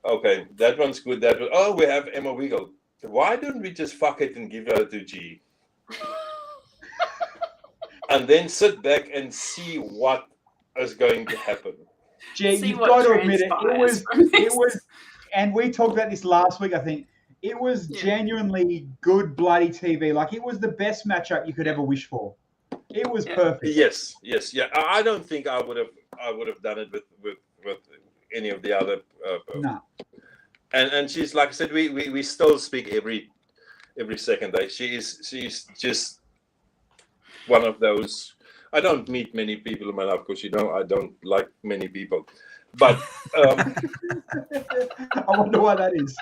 S2: okay, that one's good. We have Emma Wiggle. Why don't we just fuck it and give her to G? And then sit back and see what is going to happen.
S1: Gee, you've got to admit it was, and we talked about this last week, I think. It was genuinely good bloody TV. Like, it was the best matchup you could ever wish for. It was perfect.
S2: Yes. Yeah. I don't think I would have done it with any of the other.
S1: No.
S2: And she's, like I said, we still speak every second day. She's just one of those. I don't meet many people in my life because I don't like many people. But
S1: I wonder why that is.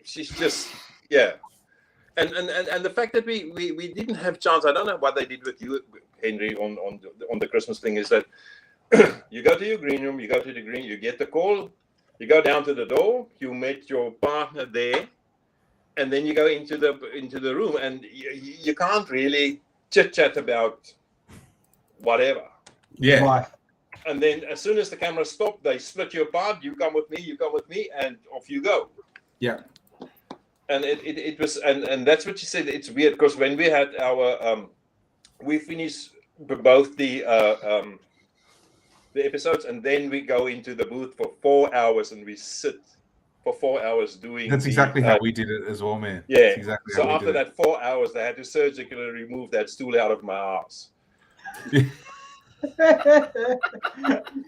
S2: She's just and the fact that we didn't have chance. I don't know what they did with you, Henry, on the Christmas thing. Is that you go to your green room, you get the call, you go down to the door, you met your partner there, and then you go into the room, and you can't really chit chat about whatever.
S3: Yeah.
S1: Right.
S2: And then as soon as the camera stopped, they split you apart. You come with me, and off you go.
S3: Yeah.
S2: And it was, and that's what you said. It's weird because when we had our, we finished both the episodes, and then we go into the booth for 4 hours, and we sit for 4 hours doing.
S3: That's exactly how we did it as well, man.
S2: Yeah.
S3: That's exactly
S2: So
S3: how we
S2: after
S3: did
S2: that 4 hours, they had to surgically remove that stool out of my ass.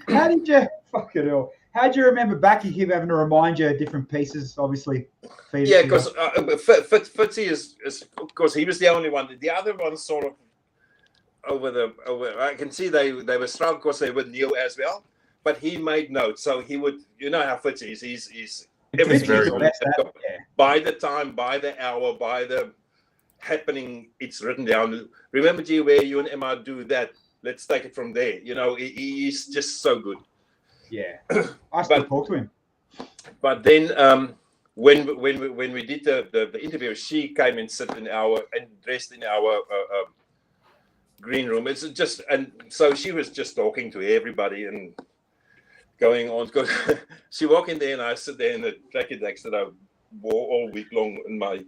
S1: How did you fucking hell? How do you remember back? You keep having to remind you of different pieces, obviously.
S2: Yeah, because Fitzy is because he was the only one. The other ones sort of over. I can see they were struggling because they were new as well. But he made notes, so he would. You know how Fitzy is. He's everything is on by the time, by the hour, by the happening. It's written down. Remember, G, where you and Emma do that. Let's take it from there. He's just so good.
S1: Yeah, I still talk to him.
S2: But then when we did the interview, she came and sat in dressed in our green room. It's just, and so she was just talking to everybody and going on. She walked in there and I sit there in the tracky decks that I wore all week long in my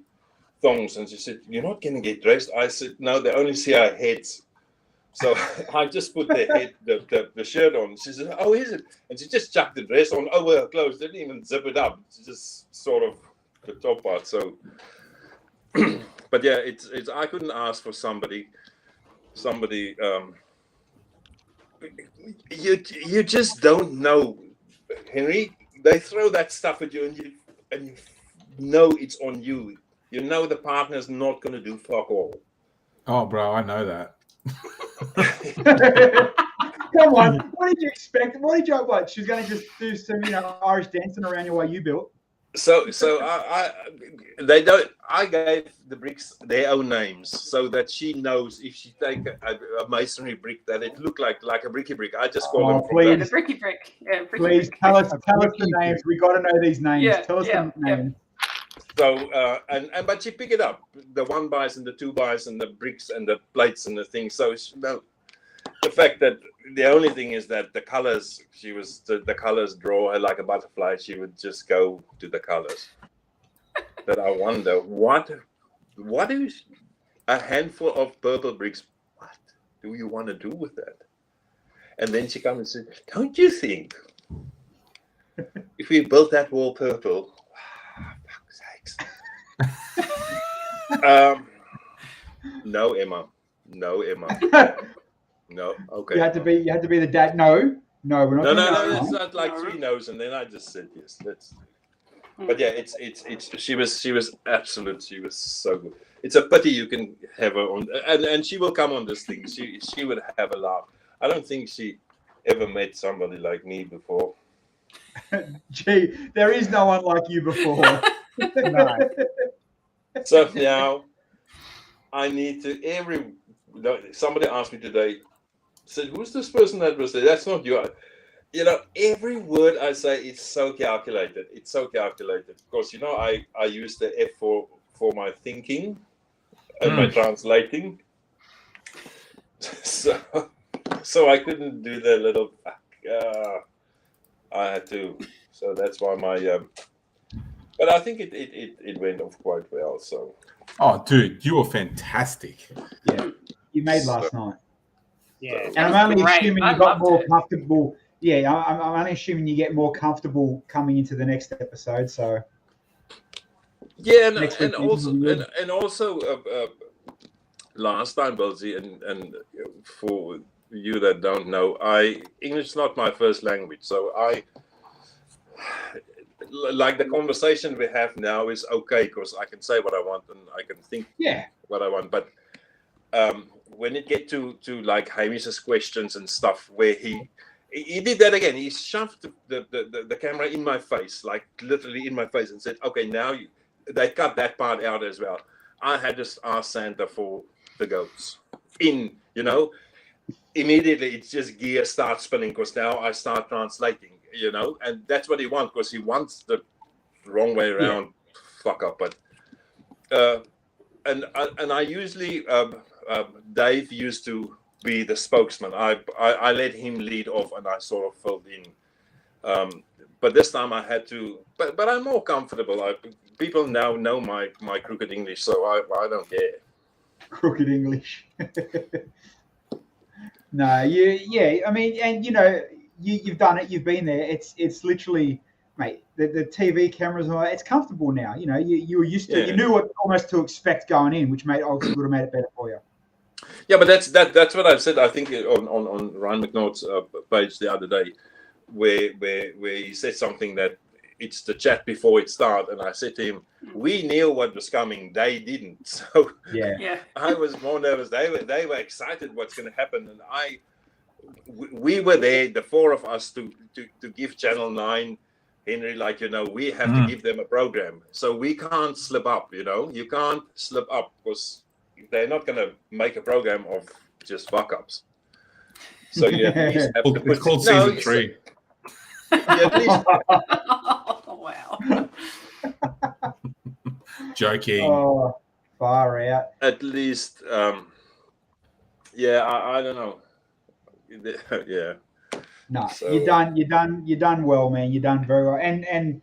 S2: thongs, and she said, "You're not going to get dressed." I said, "No, they only see our heads." So I just put the shirt on. She said, "Oh, is it?" And she just chucked the dress on over her clothes. Didn't even zip it up. She just sort of the top part. So, but yeah, it's. I couldn't ask for somebody. You just don't know, Henry. They throw that stuff at you, and you know it's on you. You know the partner's not going to do fuck all.
S3: Oh, bro, I know that.
S1: Come on, what did you expect? What did you what? She's going to just do some, Irish dancing around your way you built.
S2: So they don't. I gave the bricks their own names so that she knows if she take a masonry brick that it looked like a bricky brick. I just call them.
S1: Please,
S4: the bricky brick. Yeah, bricky
S1: please
S4: brick.
S1: tell us the names. We got to know these names.
S4: Yeah,
S1: tell us the names.
S2: So but she pick it up, the 1x and the 2x and the bricks and the plates and the things. So the fact that the only thing is that the colors, the colors draw her like a butterfly. She would just go to the colors. But I wonder what is a handful of purple bricks? What do you want to do with that? And then she comes and says, "Don't you think if we built that wall purple?" No, Emma. No. Okay.
S1: You had to be the dad. No, we're not.
S2: No. It's not like 3 no's, and then I just said yes. But yeah, it's. She was absolute. She was so good. It's a pity you can have her on, and she will come on this thing. She would have a laugh. I don't think she ever met somebody like me before.
S1: Gee, there is no one like you before.
S5: No.
S2: So now I need to somebody asked me today, said, who's this person that was there? That's not you. You know, every word I say, it's so calculated. It's so calculated. Because, you know, I use the F for my thinking and my translating. So I couldn't do the little I had to. So that's why my but I think it went off quite well. So
S3: dude, you were fantastic.
S1: Yeah, you made last night.
S5: Yeah,
S1: and I'm only assuming you got more comfortable. Yeah, I'm only assuming you get more comfortable coming into the next episode. So
S2: yeah, and also last time, Bilsy, and for you that don't know, English is not my first language, so like the conversation we have now is okay because I can say what I want and I can think what I want. But when it get to like Hamish's questions and stuff, where he did that again, he shoved the camera in my face, like literally in my face, and said, "Okay, now they cut that part out as well." I had to ask Santa for the goats. Immediately it's just gear starts spinning because now I start translating. And that's what he wants because he wants the wrong way around fuck up. But and I usually Dave used to be the spokesman. I let him lead off and I sort of filled in. But this time I had to. But I'm more comfortable. People now know my crooked English, so I don't care.
S1: Crooked English. No, I mean, and you've done it. You've been there. It's literally, mate. The TV cameras and all that. It's comfortable now. You were used to. You knew what almost to expect going in, which would have made it better for you.
S2: Yeah, but that's what I said. I think on Ryan McNaugh's page the other day, where he said something that it's the chat before it started, and I said to him, "We knew what was coming. They didn't." So I was more nervous. They were excited what's going to happen, and we were there, the four of us, to give Channel 9, Henry, we have to give them a program. So we can't slip up. You can't slip up because they're not going to make a program of just fuck ups. So you at least have to
S3: it's called season 3.
S2: At least.
S4: Oh, wow.
S3: Joking.
S1: Oh, far out.
S2: At least, I don't know. Yeah.
S1: No,
S2: So,
S1: you're done well, man. You're done very well, and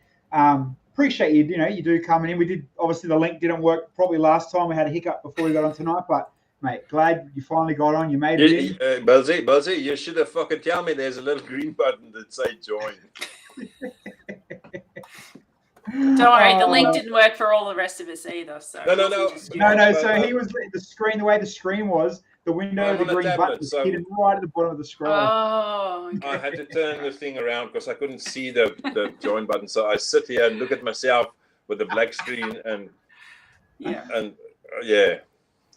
S1: appreciate you. You do coming in. We did obviously the link didn't work probably last time. We had a hiccup before we got on tonight, but mate, glad you finally got on. You made it in.
S2: Bilsy, you should have fucking tell me there's a little green button that say join.
S4: Don't worry, the link didn't work for all the rest of us either. So
S2: No.
S1: So he was the screen. The way the screen was, the window, the green button was hidden right at the bottom of the screen.
S4: Oh, okay.
S2: I had to turn the thing around because I couldn't see the join button. So I sit here and look at myself with the black screen and.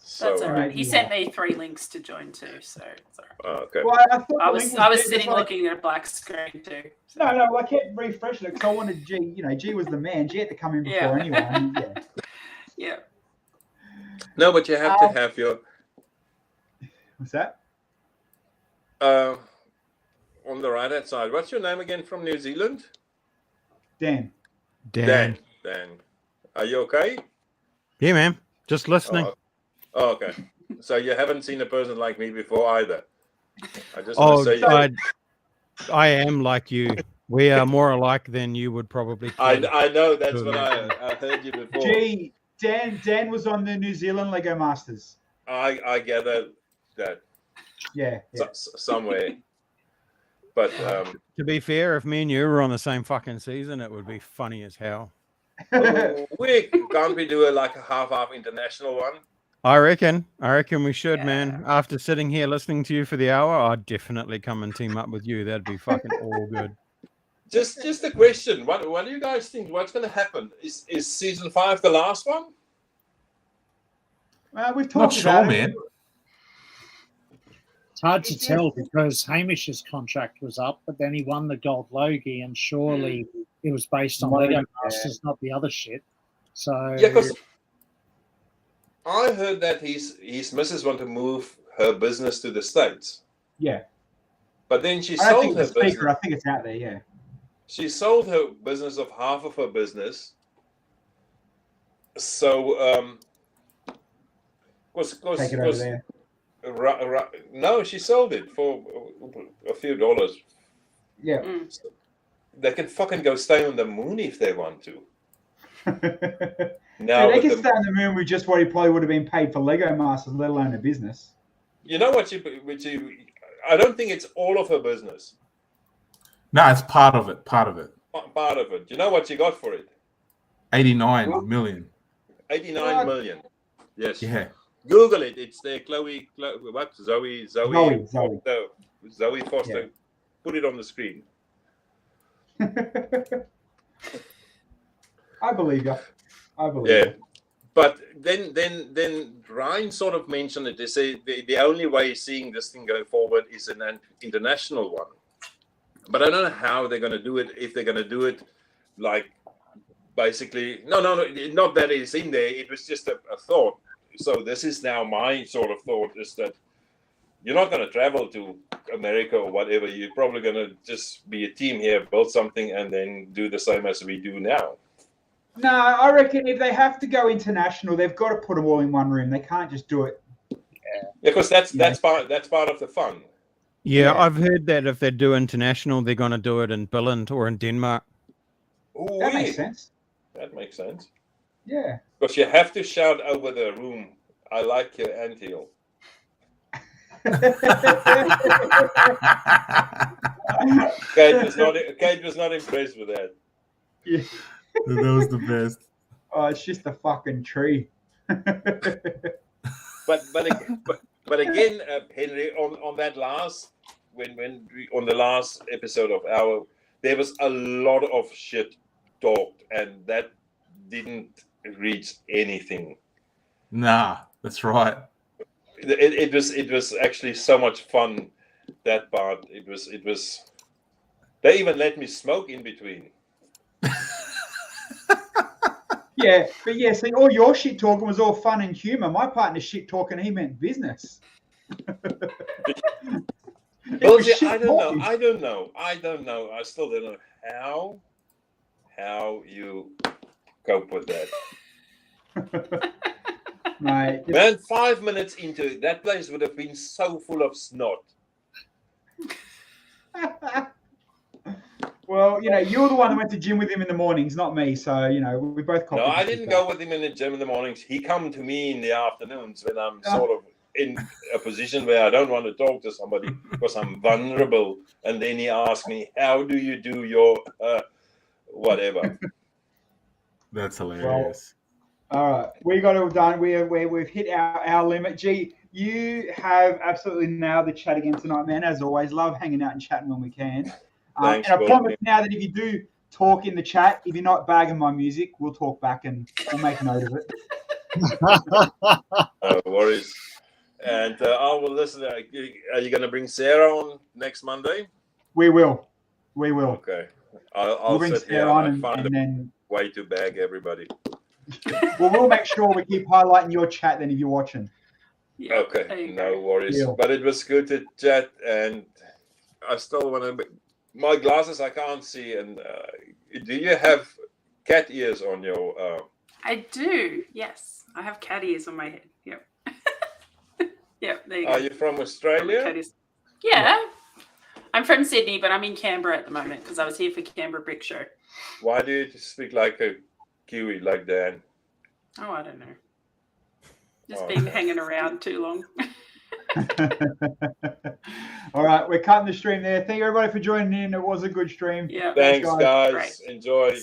S2: So,
S4: that's all right. He sent me 3 links to join too, so it's all right.
S2: Okay.
S1: Well,
S4: I was sitting looking at a black screen too. So.
S1: No, I kept refreshing it because I wanted G. G was the man. G had to come in before anyway.
S4: Yeah.
S2: No, but you have to have your.
S1: What's that?
S2: On the right hand side. What's your name again from New Zealand?
S1: Dan.
S2: Dan. Are you okay?
S6: Yeah, man. Just listening.
S2: Oh, okay. So you haven't seen a person like me before either. I just want to say
S6: I am like you. We are more alike than you would probably.
S2: I know that's what I heard you before.
S1: Gee, Dan was on the New Zealand Lego Masters.
S2: I gather that.
S1: Yeah.
S2: Somewhere. But
S6: to be fair, if me and you were on the same fucking season, it would be funny as hell.
S2: Can't we do a half international one?
S6: I reckon we should, man. After sitting here listening to you for the hour, I'd definitely come and team up with you. That'd be fucking all good.
S2: Just a question. What do you guys think? What's going to happen? Is season 5 the last one?
S1: We've talked about it.
S3: Man.
S5: It's hard to tell because Hamish's contract was up, but then he won the Gold Logie, and surely it was based on Lego Masters, not the other shit. So
S2: Yeah, because I heard that his missus want to move her business to the States.
S1: Yeah.
S2: But then she
S1: I don't
S2: sold
S1: think
S2: her
S1: it's a secret.
S2: business.
S1: I think it's out there, yeah.
S2: She sold her business of half of her business. So,
S1: Take it over there.
S2: No, she sold it for a few dollars.
S1: Yeah.
S2: So they can fucking go stay on the moon if they want to. Now
S1: they can stay on the moon with just what he probably would have been paid for Lego Masters, let alone a business.
S2: You know what I don't think it's all of her business.
S3: No, it's part of it. Part of it.
S2: Part of it. You know what she got for it?
S3: 89 million.
S2: 89 million. Yes.
S3: Yeah.
S2: Google it. It's there. Zoe Foster.
S1: Yeah.
S2: Put it on the screen.
S1: I believe you. I believe
S2: Yeah.
S1: you.
S2: But then Ryan sort of mentioned it. They say the only way seeing this thing going forward is an international one. But I don't know how they're going to do it. If they're going to do it like basically, no, not that it's in there. It was just a thought. So this is now my sort of thought is that you're not going to travel to America or whatever. You're probably going to just be a team here, build something, and then do the same as we do now.
S1: No, I reckon if they have to go international, they've got to put them all in one room. They can't just do it.
S2: Yeah, because that's part of the fun.
S6: Yeah, I've heard that if they do international, they're going to do it in Billund or in Denmark.
S2: Ooh,
S1: That makes sense.
S2: That makes sense.
S1: Yeah.
S2: Because you have to shout over the room, I like your anthill. Kate was not impressed with that.
S1: Yeah.
S3: That was the best.
S1: Oh, it's just a fucking tree.
S2: But again, Henry, on that last on the last episode of there was a lot of shit talked, and that didn't reach anything.
S3: Nah, that's right.
S2: It was actually so much fun, that part. It was. They even let me smoke in between.
S1: Yeah, but yeah, see, all your shit talking was all fun and humor. My partner's shit talking, he meant business.
S2: Bilsy, I don't know. I still don't know how you cope with that.
S1: Mate,
S2: Man, 5 minutes into it, that place would have been so full of snot.
S1: well, you're the one that went to gym with him in the mornings, not me. So, we both.
S2: No, I didn't go with him in the gym in the mornings. He come to me in the afternoons when I'm sort of in a position where I don't want to talk to somebody because I'm vulnerable. And then he asked me, "How do you do your whatever?"
S3: That's hilarious.
S1: Well, all right, we got it all done. We've hit our limit. G, you have absolutely nailed the chat again tonight, man. As always, love hanging out and chatting when we can.
S2: Thanks,
S1: and I promise now that if you do talk in the chat, if you're not bagging my music, we'll talk back and we'll make note of it.
S2: No worries. And I will listen. Are you going to bring Sarah on next Monday?
S1: We will.
S2: Okay. I'll
S1: bring
S2: sit here
S1: Sarah on
S2: and find
S1: and then
S2: way to bag everybody.
S1: Well, we'll make sure we keep highlighting your chat then if you're watching.
S4: Yeah,
S2: Okay, no worries.
S1: Deal.
S2: But it was good to chat, and I still want to. My glasses I can't see. And do you have cat ears on your?
S4: I do. Yes, I have cat ears on my head. Yep. Yep. There you go.
S2: Are you from Australia?
S4: Yeah. I'm from Sydney, but I'm in Canberra at the moment because I was here for Canberra Brick Show.
S2: Why do you speak like a Kiwi, like Dan?
S4: Oh, I don't know. Just been hanging around too long.
S1: All right, we're cutting the stream there. Thank you everybody for joining in. It was a good stream.
S4: Yeah.
S2: Thanks, guys.
S4: Great.
S2: Enjoy.